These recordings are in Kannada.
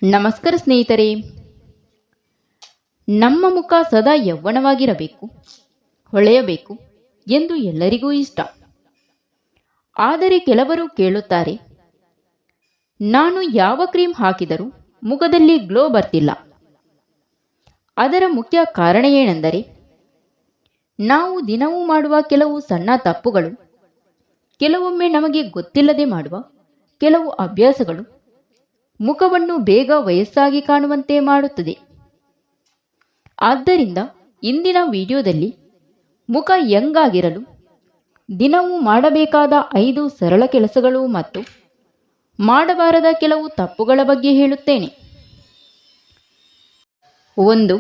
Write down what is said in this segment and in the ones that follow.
ನಮಸ್ಕಾರ ಸ್ನೇಹಿತರೆ. ನಮ್ಮ ಮುಖ ಸದಾ ಯೌವನವಾಗಿರಬೇಕು, ಹೊಳೆಯಬೇಕು ಎಂದು ಎಲ್ಲರಿಗೂ ಇಷ್ಟ. ಆದರೆ ಕೆಲವರು ಕೇಳುತ್ತಾರೆ, ನಾನು ಯಾವ ಕ್ರೀಮ್ ಹಾಕಿದರೂ ಮುಖದಲ್ಲಿ ಗ್ಲೋ ಬರ್ತಿಲ್ಲ. ಅದರ ಮುಖ್ಯ ಕಾರಣ ಏನೆಂದರೆ, ನಾವು ದಿನವೂ ಮಾಡುವ ಕೆಲವು ಸಣ್ಣ ತಪ್ಪುಗಳು, ಕೆಲವೊಮ್ಮೆ ನಮಗೆ ಗೊತ್ತಿಲ್ಲದೆ ಮಾಡುವ ಕೆಲವು ಅಭ್ಯಾಸಗಳು ಮುಖವನ್ನು ಬೇಗ ವಯಸ್ಸಾಗಿ ಕಾಣುವಂತೆ ಮಾಡುತ್ತದೆ. ಆದ್ದರಿಂದ ಇಂದಿನ ವಿಡಿಯೋದಲ್ಲಿ ಮುಖ ಯಂಗ್ ಆಗಿರಲು ದಿನವೂ ಮಾಡಬೇಕಾದ 5 ಸರಳ ಕೆಲಸಗಳು ಮತ್ತು ಮಾಡಬಾರದ ಕೆಲವು ತಪ್ಪುಗಳ ಬಗ್ಗೆ ಹೇಳುತ್ತೇನೆ. 1.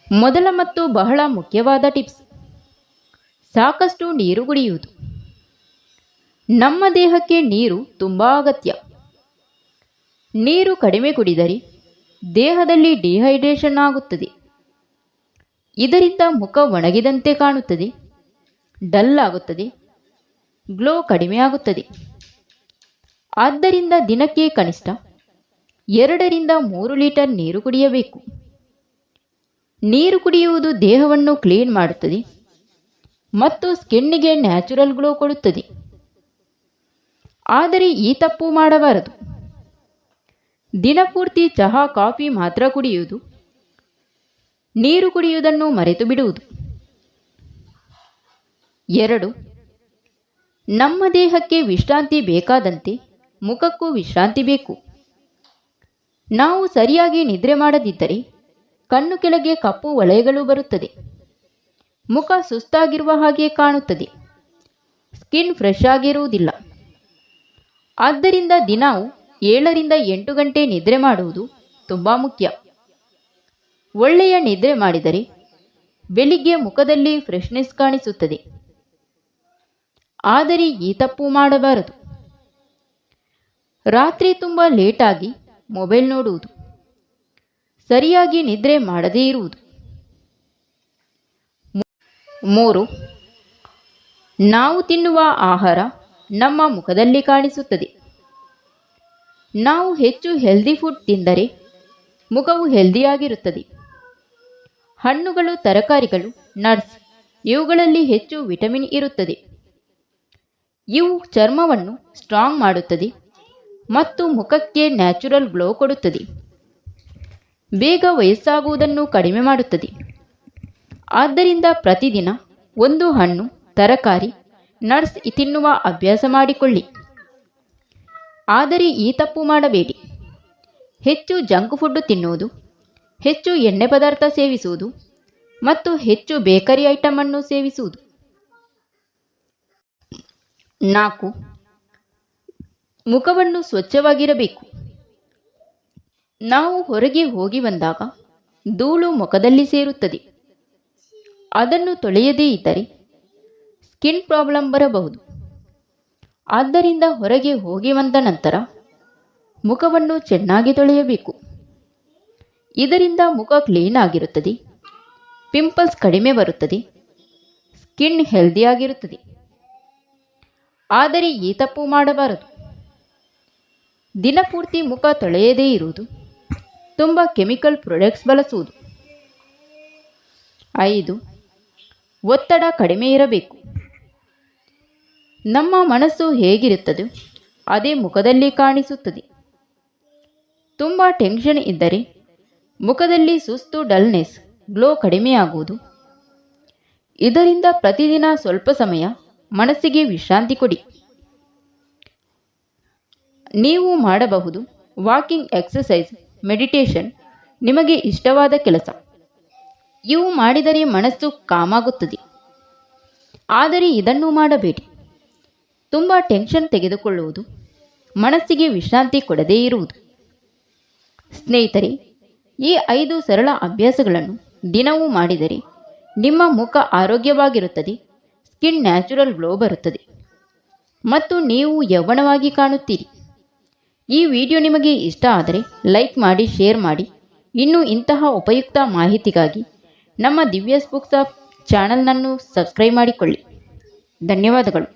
ಮೊದಲ ಮತ್ತು ಬಹಳ ಮುಖ್ಯವಾದ ಟಿಪ್ಸ್, ಸಾಕಷ್ಟು ನೀರು ಕುಡಿಯುವುದು. ನಮ್ಮ ದೇಹಕ್ಕೆ ನೀರು ತುಂಬಾ ಅಗತ್ಯ. ನೀರು ಕಡಿಮೆ ಕುಡಿದರೆ ದೇಹದಲ್ಲಿ ಡಿಹೈಡ್ರೇಷನ್ ಆಗುತ್ತದೆ. ಇದರಿಂದ ಮುಖ ಒಣಗಿದಂತೆ ಕಾಣುತ್ತದೆ, ಡಲ್ ಆಗುತ್ತದೆ, ಗ್ಲೋ ಕಡಿಮೆ ಆಗುತ್ತದೆ. ಆದ್ದರಿಂದ ದಿನಕ್ಕೆ ಕನಿಷ್ಠ 2 ರಿಂದ 3 ಲೀಟರ್ ನೀರು ಕುಡಿಯಬೇಕು. ನೀರು ಕುಡಿಯುವುದು ದೇಹವನ್ನು ಕ್ಲೀನ್ ಮಾಡುತ್ತದೆ ಮತ್ತು ಸ್ಕಿನ್ನಿಗೆ ನ್ಯಾಚುರಲ್ ಗ್ಲೋ ಕೊಡುತ್ತದೆ. ಆದರೆ ಈ ತಪ್ಪು ಮಾಡಬಾರದು. ದಿನಪೂರ್ತಿ ಚಹಾ ಕಾಫಿ ಮಾತ್ರ ಕುಡಿಯುವುದು, ನೀರು ಕುಡಿಯುವುದನ್ನು ಮರೆತು ಬಿಡುವುದು. 2. ನಮ್ಮ ದೇಹಕ್ಕೆ ವಿಶ್ರಾಂತಿ ಬೇಕಾದಂತೆ ಮುಖಕ್ಕೂ ವಿಶ್ರಾಂತಿ ಬೇಕು. ನಾವು ಸರಿಯಾಗಿ ನಿದ್ರೆ ಮಾಡದಿದ್ದರೆ ಕಣ್ಣು ಕೆಳಗೆ ಕಪ್ಪು ವಲಯಗಳು ಬರುತ್ತದೆ, ಮುಖ ಸುಸ್ತಾಗಿರುವ ಹಾಗೆ ಕಾಣುತ್ತದೆ, ಸ್ಕಿನ್ ಫ್ರೆಶ್ ಆಗಿರುವುದಿಲ್ಲ. ಆದ್ದರಿಂದ ದಿನವೂ 7 ರಿಂದ 8 ಗಂಟೆ ನಿದ್ರೆ ಮಾಡುವುದು ತುಂಬ ಮುಖ್ಯ. ಒಳ್ಳೆಯ ನಿದ್ರೆ ಮಾಡಿದರೆ ಬೆಳಿಗ್ಗೆ ಮುಖದಲ್ಲಿ ಫ್ರೆಶ್ನೆಸ್ ಕಾಣಿಸುತ್ತದೆ. ಆದರೆ ಈ ತಪ್ಪು ಮಾಡಬಾರದು. ರಾತ್ರಿ ತುಂಬ ಲೇಟಾಗಿ ಮೊಬೈಲ್ ನೋಡುವುದು, ಸರಿಯಾಗಿ ನಿದ್ರೆ ಮಾಡದೇ ಇರುವುದು. 3. ನಾವು ತಿನ್ನುವ ಆಹಾರ ನಮ್ಮ ಮುಖದಲ್ಲಿ ಕಾಣಿಸುತ್ತದೆ. ನಾವು ಹೆಚ್ಚು ಹೆಲ್ದಿ ಫುಡ್ ತಿಂದರೆ ಮುಖವು ಹೆಲ್ದಿಯಾಗಿರುತ್ತದೆ. ಹಣ್ಣುಗಳು, ತರಕಾರಿಗಳು, ನಟ್ಸ್ ಇವುಗಳಲ್ಲಿ ಹೆಚ್ಚು ವಿಟಮಿನ್ ಇರುತ್ತದೆ. ಇವು ಚರ್ಮವನ್ನು ಸ್ಟ್ರಾಂಗ್ ಮಾಡುತ್ತದೆ ಮತ್ತು ಮುಖಕ್ಕೆ ನ್ಯಾಚುರಲ್ ಗ್ಲೋ ಕೊಡುತ್ತದೆ. ಬೇಗ ವಯಸ್ಸಾಗುವುದನ್ನು ಕಡಿಮೆ ಮಾಡುತ್ತದೆ. ಆದ್ದರಿಂದ ಪ್ರತಿದಿನ 1 ಹಣ್ಣು, ತರಕಾರಿ, ನಟ್ಸ್ ತಿನ್ನುವ ಅಭ್ಯಾಸ ಮಾಡಿಕೊಳ್ಳಿ. ಆದರೆ ಈ ತಪ್ಪು ಮಾಡಬೇಡಿ. ಹೆಚ್ಚು ಜಂಕ್ ಫುಡ್ ತಿನ್ನುವುದು, ಹೆಚ್ಚು ಎಣ್ಣೆ ಪದಾರ್ಥ ಸೇವಿಸುವುದು ಮತ್ತು ಹೆಚ್ಚು ಬೇಕರಿ ಐಟಮ್ ಅನ್ನು ಸೇವಿಸುವುದು. 4. ಮುಖವನ್ನು ಸ್ವಚ್ಛವಾಗಿರಬೇಕು. ನಾವು ಹೊರಗೆ ಹೋಗಿ ಬಂದಾಗ ಧೂಳು ಮುಖದಲ್ಲಿ ಸೇರುತ್ತದೆ. ಅದನ್ನು ತೊಳೆಯದೇ ಇದ್ದರೆ ಸ್ಕಿನ್ ಪ್ರಾಬ್ಲಮ್ ಬರಬಹುದು. ಆದ್ದರಿಂದ ಹೊರಗೆ ಹೋಗಿ ಬಂದ ನಂತರ ಮುಖವನ್ನು ಚೆನ್ನಾಗಿ ತೊಳೆಯಬೇಕು. ಇದರಿಂದ ಮುಖ ಕ್ಲೀನ್ ಆಗಿರುತ್ತದೆ, ಪಿಂಪಲ್ಸ್ ಕಡಿಮೆ ಬರುತ್ತದೆ, ಸ್ಕಿನ್ ಹೆಲ್ದಿಯಾಗಿರುತ್ತದೆ. ಆದರೆ ಈ ತಪ್ಪು ಮಾಡಬಾರದು. ದಿನಪೂರ್ತಿ ಮುಖ ತೊಳೆಯದೇ ಇರುವುದು, ತುಂಬ ಕೆಮಿಕಲ್ ಪ್ರಾಡಕ್ಟ್ಸ್ ಬಳಸುವುದು. 5. ಒತ್ತಡ ಕಡಿಮೆ ಇರಬೇಕು. ನಮ್ಮ ಮನಸ್ಸು ಹೇಗಿರುತ್ತದೋ ಅದೇ ಮುಖದಲ್ಲಿ ಕಾಣಿಸುತ್ತದೆ. ತುಂಬ ಟೆನ್ಷನ್ ಇದ್ದರೆ ಮುಖದಲ್ಲಿ ಸುಸ್ತು, ಡಲ್ನೆಸ್, ಗ್ಲೋ ಕಡಿಮೆಯಾಗುವುದು. ಇದರಿಂದ ಪ್ರತಿದಿನ ಸ್ವಲ್ಪ ಸಮಯ ಮನಸ್ಸಿಗೆ ವಿಶ್ರಾಂತಿ ಕೊಡಿ. ನೀವು ಮಾಡಬಹುದು ವಾಕಿಂಗ್, ಎಕ್ಸಸೈಸ್, ಮೆಡಿಟೇಷನ್ ನಿಮಗೆ ಇಷ್ಟವಾದ ಕೆಲಸ. ಇವು ಮಾಡಿದರೆ ಮನಸ್ಸು ಕಾಮಾಗುತ್ತದೆ. ಆದರೆ ಇದನ್ನು ಮಾಡಬೇಡಿ. ತುಂಬ ಟೆನ್ಷನ್ ತೆಗೆದುಕೊಳ್ಳುವುದು, ಮನಸ್ಸಿಗೆ ವಿಶ್ರಾಂತಿ ಕೊಡದೇ ಇರುವುದು. ಸ್ನೇಹಿತರೆ, ಈ 5 ಸರಳ ಅಭ್ಯಾಸಗಳನ್ನು ದಿನವೂ ಮಾಡಿದರೆ ನಿಮ್ಮ ಮುಖ ಆರೋಗ್ಯವಾಗಿರುತ್ತದೆ, ಸ್ಕಿನ್ ನ್ಯಾಚುರಲ್ ಗ್ಲೋ ಬರುತ್ತದೆ ಮತ್ತು ನೀವು ಯೌವನವಾಗಿ ಕಾಣುತ್ತೀರಿ. ಈ ವಿಡಿಯೋ ನಿಮಗೆ ಇಷ್ಟ ಆದರೆ ಲೈಕ್ ಮಾಡಿ, ಶೇರ್ ಮಾಡಿ. ಇನ್ನೂ ಇಂತಹ ಉಪಯುಕ್ತ ಮಾಹಿತಿಗಾಗಿ ನಮ್ಮ ದಿವ್ಯಾಸ್ ಬುಕ್ಸ್ ಆಫ್ ಚಾನಲ್ನನ್ನು ಸಬ್ಸ್ಕ್ರೈಬ್ ಮಾಡಿಕೊಳ್ಳಿ. ಧನ್ಯವಾದಗಳು.